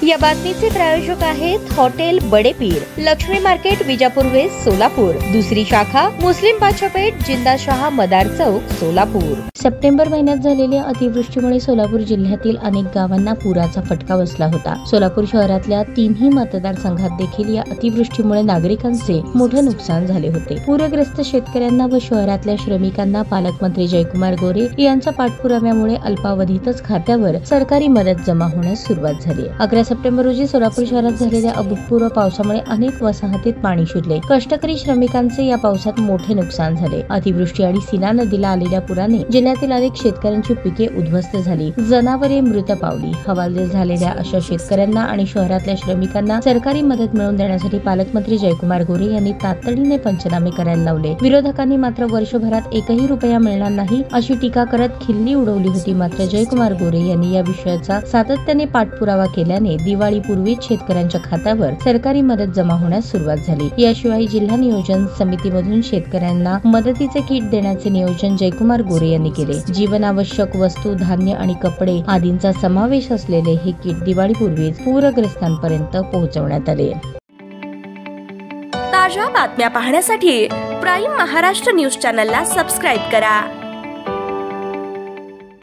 या बातमीचे प्रायोजक आहेत hotel Badepeer, Lakshmi market, Vijapur west, Solapur. दुसरी शाखा मुस्लिम बादशाहपेठ, जिंदाशाह मदार चौक, सोलापूर। सप्टेंबर महिन्यात झालेल्या अतिवृष्टीमुळे सोलापूर जिल्ह्यातील अनेक गावांना पुराचा फटका बसला होता। सोलापूर शहरातल्या तीनही मतदारसंघात देखील या अतिवृष्टीमुळे नागरिकांचे मोठे नुकसान झाले होते। पूरग्रस्त शेतकऱ्यांना व शहरातल्या श्रमिकांना पालकमंत्री जयकुमार गोरे यांच्या पाठपुराव्यामुळे अल्पावधीतच खात्यावर सरकारी मदत जमा होण्यास सुरुवात झाली। 11 सप्टेंबर रोजी सोलापूर शहरात झालेल्या अभूतपूर्व पावसामुळे अनेक वसाहतीत पाणी शिरले। कष्टकरी श्रमिकांचे या पावसात मोठे नुकसान झाले। अतिवृष्टी आणि सीना नदीला आलेल्या पुराने जिल्ह्यातील अनेक शेतकऱ्यांची पिके उद्ध्वस्त झाली, जनावरे मृत पावली। हवालदिल झालेल्या अशा शेतकऱ्यांना आणि शहरातल्या श्रमिकांना सरकारी मदत मिळवून देण्यासाठी पालकमंत्री जयकुमार गोरे यांनी तातडीने पंचनामे करायला लावले। विरोधकांनी मात्र वर्षभरात एकही रुपया मिळणार नाही अशी टीका करत खिल्ली उडवली होती। मात्र जयकुमार गोरे यांनी या विषयाचा सातत्याने पाठपुरावा केल्याने दिवाळीपूर्वीच शेतकऱ्यांच्या खात्यावर सरकारी मदत जमा होण्यास सुरुवात झाली। याशिवाय जिल्हा नियोजन समितीमधून शेतकऱ्यांना मदतीचे किट देण्याचे नियोजन जयकुमार गोरे यांनी केले। जीवनावश्यक वस्तू, धान्य आणि कपडे आदींचा समावेश असलेले हे किट दिवाळीपूर्वीच पूरग्रस्तांपर्यंत पोहोचवण्यात आले। ताज्या बातम्या पाहण्यासाठी प्राईम महाराष्ट्र न्यूज चॅनलला सबस्क्राईब करा।